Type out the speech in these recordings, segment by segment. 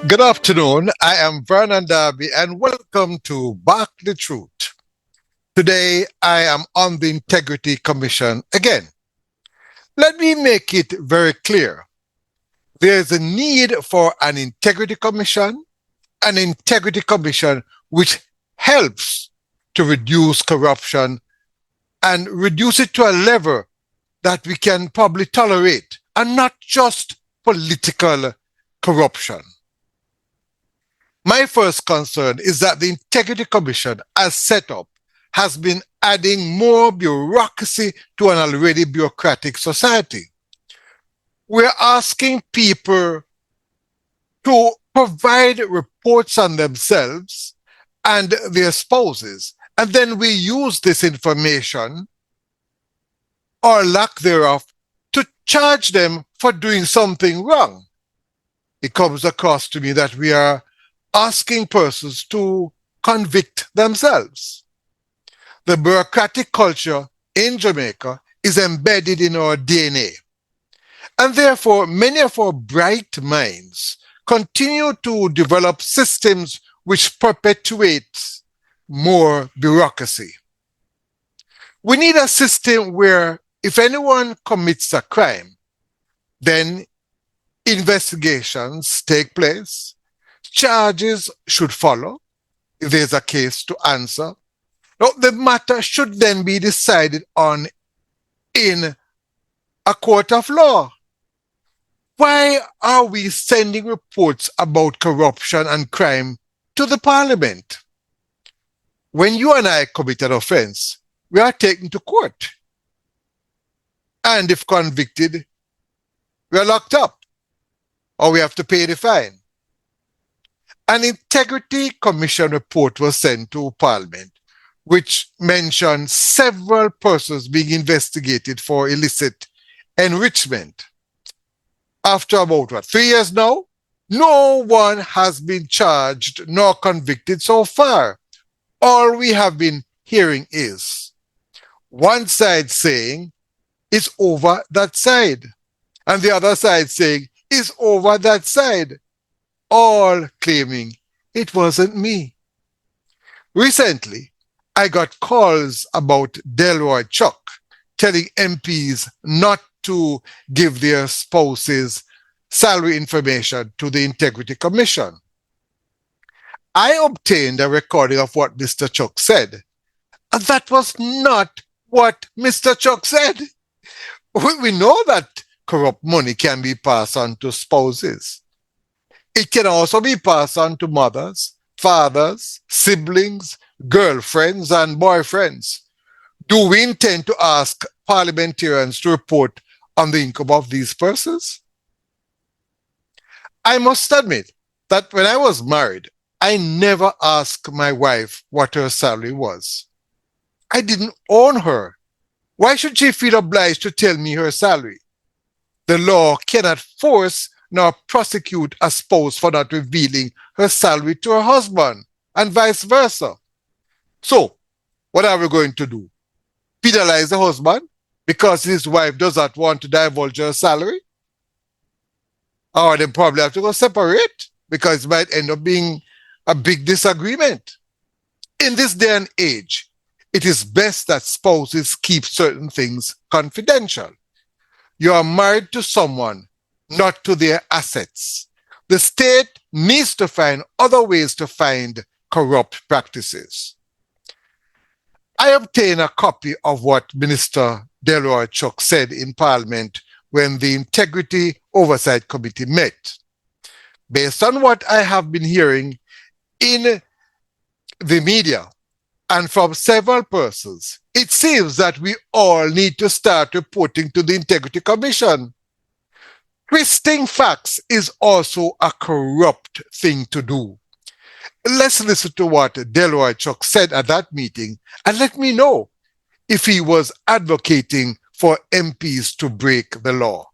Good afternoon. I am Vernon Darby and welcome to Bark the Truth. Today I am on the Integrity Commission again. Let me make it very clear. There is a need for an Integrity Commission which helps to reduce corruption and reduce it to a level that we can probably tolerate, and not just political corruption. My first concern is that the Integrity Commission, as set up, has been adding more bureaucracy to an already bureaucratic society. We're asking people to provide reports on themselves and their spouses, and then we use this information, or lack thereof, to charge them for doing something wrong. It comes across to me that we are asking persons to convict themselves. The bureaucratic culture in Jamaica is embedded in our DNA. And therefore, many of our bright minds continue to develop systems which perpetuate more bureaucracy. We need a system where if anyone commits a crime, then investigations take place, charges should follow if there's a case to answer. Now, the matter should then be decided on in a court of law. Why are we sending reports about corruption and crime to the Parliament? When you and I commit an offense, we are taken to court. And if convicted, we are locked up, or we have to pay the fine. An Integrity Commission report was sent to Parliament, which mentioned several persons being investigated for illicit enrichment. After about 3 years now, no one has been charged nor convicted so far. All we have been hearing is one side saying it's over that side, and the other side saying it's over that side, all claiming it wasn't me. Recently, I got calls about Delroy Chuck telling MPs not to give their spouses salary information to the Integrity Commission. I obtained a recording of what Mr. Chuck said, and that was not what Mr. Chuck said. We know that corrupt money can be passed on to spouses. It can also be passed on to mothers, fathers, siblings, girlfriends, and boyfriends. Do we intend to ask parliamentarians to report on the income of these persons? I must admit that when I was married, I never asked my wife what her salary was. I didn't own her. Why should she feel obliged to tell me her salary? The law cannot force nor prosecute a spouse for not revealing her salary to her husband, and vice versa. So, what are we going to do? Penalize the husband because his wife does not want to divulge her salary? Or they probably have to go separate because it might end up being a big disagreement. In this day and age, it is best that spouses keep certain things confidential. You are married to someone, not to their assets. The state needs to find other ways to find corrupt practices. I obtained a copy of what Minister Delroy Chuck said in Parliament when the Integrity Oversight Committee met. Based on what I have been hearing in the media and from several persons, it seems that we all need to start reporting to the Integrity Commission. Twisting facts is also a corrupt thing to do. Let's listen to what Delroy Chuck said at that meeting, and let me know if he was advocating for MPs to break the law.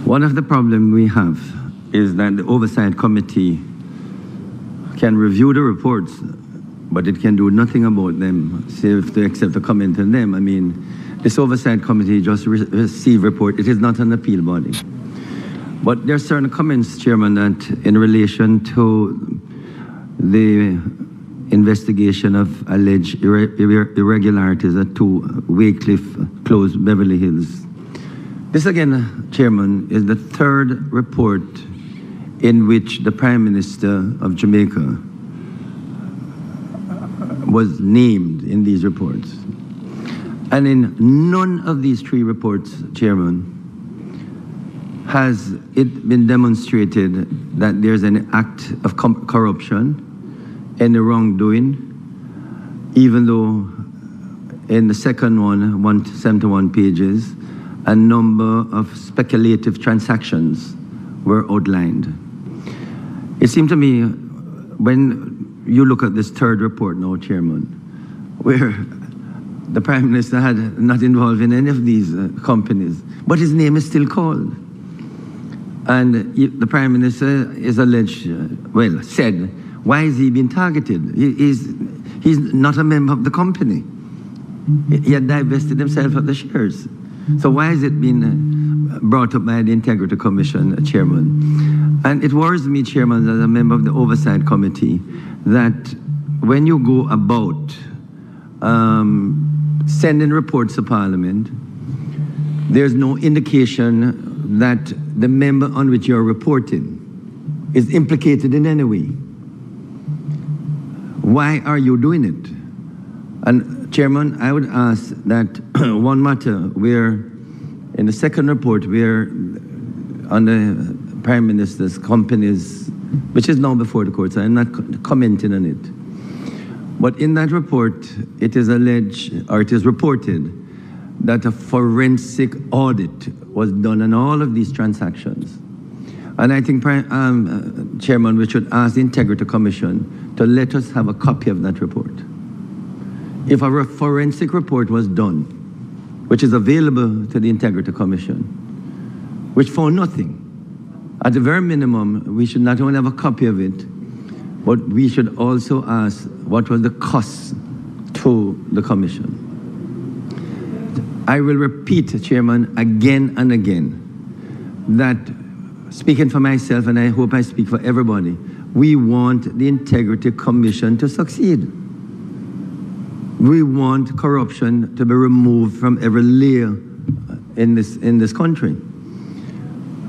One of the problems we have is that the Oversight Committee can review the reports, but it can do nothing about them, say if they accept a comment on them. I mean, this Oversight Committee just receive report. It is not an appeal body. But there are certain comments, Chairman, that in relation to the investigation of alleged irregularities at 2 Waycliffe Close, Beverly Hills. This again, Chairman, is the third report in which the Prime Minister of Jamaica was named in these reports. And in none of these 3 reports, Chairman, has it been demonstrated that there's an act of corruption, any wrongdoing, even though in the second one, 171 pages, a number of speculative transactions were outlined. It seemed to me, when you look at this third report now, Chairman, where the Prime Minister had not involved in any of these companies, but his name is still called. And the Prime Minister is alleged, said, why is he being targeted? He's not a member of the company. He had divested himself of the shares. So why is it being brought up by the Integrity Commission, Chairman? And it worries me, Chairman, as a member of the Oversight Committee, that when you go about sending reports to Parliament, there's no indication that the member on which you're reporting is implicated in any way. Why are you doing it? And Chairman, I would ask that one matter where, in the second report, where on the Prime Minister's companies, which is now before the courts, I'm not commenting on it. But in that report, it is alleged, or it is reported, that a forensic audit was done on all of these transactions. And I think, Chairman, we should ask the Integrity Commission to let us have a copy of that report. If a forensic report was done, which is available to the Integrity Commission, which found nothing, at the very minimum, we should not only have a copy of it, but we should also ask what was the cost to the Commission. I will repeat, Chairman, again and again, that speaking for myself, and I hope I speak for everybody, we want the Integrity Commission to succeed. We want corruption to be removed from every layer in this country.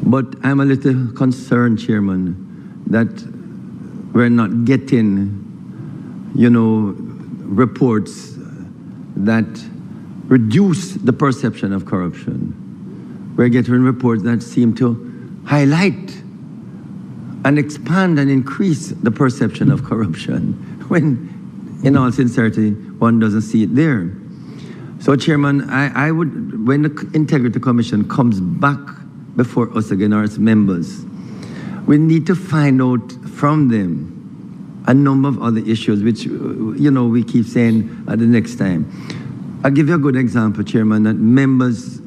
But I'm a little concerned, Chairman, that we're not getting, reports that reduce the perception of corruption. We're getting reports that seem to highlight and expand and increase the perception of corruption, when, in all sincerity, one doesn't see it there. So, Chairman, I would, when the Integrity Commission comes back before us again, or its members, we need to find out from them a number of other issues, which, we keep saying at the next time. I'll give you a good example, Chairman, that members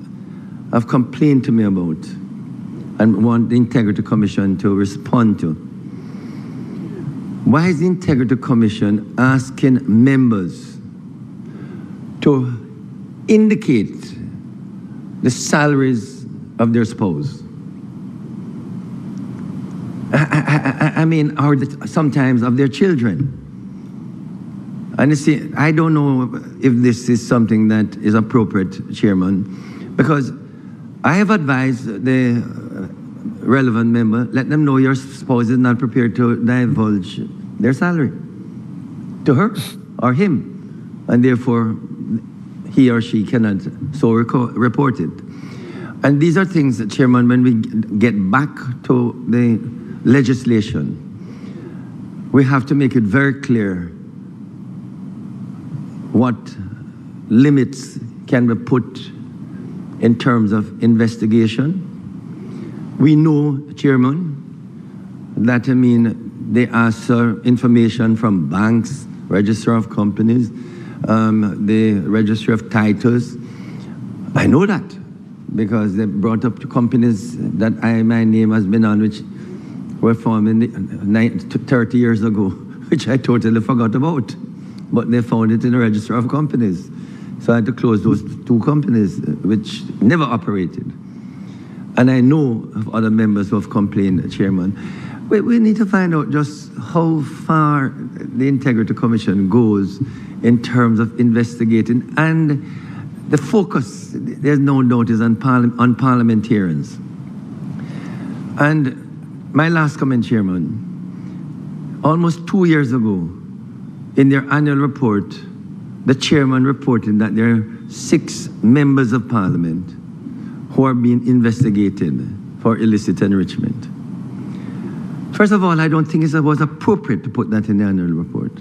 have complained to me about and want the Integrity Commission to respond to. Why is the Integrity Commission asking members to indicate the salaries of their spouse? Or sometimes of their children. And you see, I don't know if this is something that is appropriate, Chairman, because I have advised the relevant member, let them know your spouse is not prepared to divulge their salary to her or him, and therefore he or she cannot so report it. And these are things, Chairman, when we get back to the legislation, we have to make it very clear what limits can be put in terms of investigation. We know, Chairman, that they ask information from banks, register of companies, the registry of titles. I know that because they brought up the companies that my name has been on, which were formed 30 years ago, which I totally forgot about. But they found it in the register of companies. So I had to close those 2 companies, which never operated. and I know of other members who have complained, Chairman, we need to find out just how far the Integrity Commission goes in terms of investigating, and the focus, there's no doubt, is on parliamentarians. And my last comment, Chairman, almost 2 years ago, in their annual report, the chairman reported that there are 6 members of parliament who are being investigated for illicit enrichment. First of all, I don't think it was appropriate to put that in the annual report.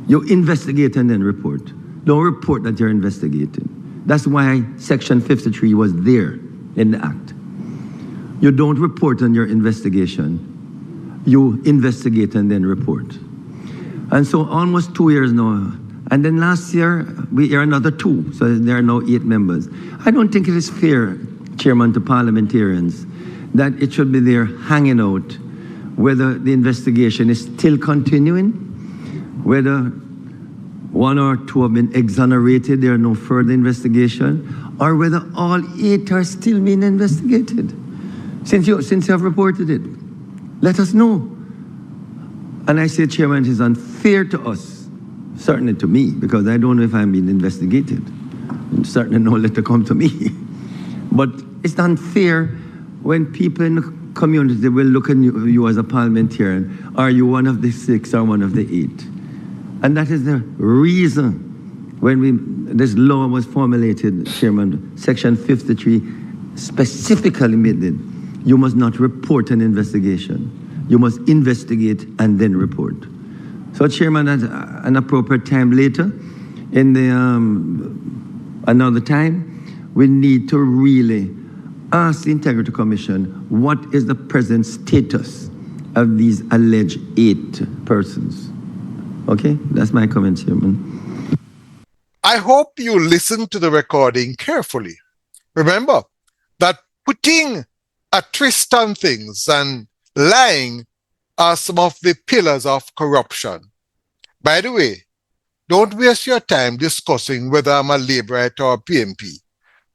You investigate and then report. Don't report that you're investigating. That's why Section 53 was there in the Act. You don't report on your investigation. You investigate and then report. And so almost 2 years now. And then last year, we hear another 2. So there are now 8 members. I don't think it is fair, Chairman, to parliamentarians that it should be there hanging out whether the investigation is still continuing, whether 1 or 2 have been exonerated, there are no further investigation, or whether all 8 are still being investigated. Since you have reported it, let us know. And I say, Chairman, it is unfair to us, certainly to me, because I don't know if I'm being investigated. And certainly no letter come to me. But it's unfair when people in the community will look at you as a parliamentarian. Are you one of the 6 or one of the 8? And that is the reason when this law was formulated, Chairman, Section 53 specifically made it. You must not report an investigation. You must investigate and then report. So, Chairman, at an appropriate time later, in the another time, we need to really ask the Integrity Commission what is the present status of these alleged 8 persons. Okay, that's my comment, Chairman. I hope you listen to the recording carefully. Remember that putting a twist on things and lying are some of the pillars of corruption. By the way, don't waste your time discussing whether I'm a Labourite or a PMP.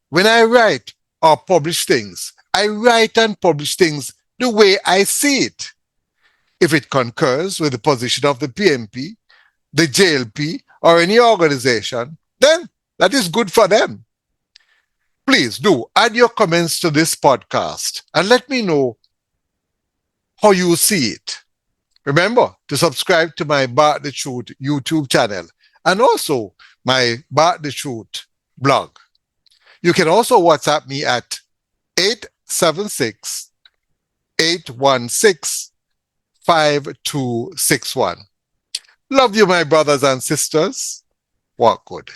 When I write or publish things, I write and publish things the way I see it. If it concurs with the position of the PMP, the JLP, or any organization, then that is good for them. Please do add your comments to this podcast and let me know how you see it. Remember to subscribe to my Bar the Truth YouTube channel and also my Bar the Truth blog. You can also WhatsApp me at 876-816-5261. Love you, my brothers and sisters. Walk good.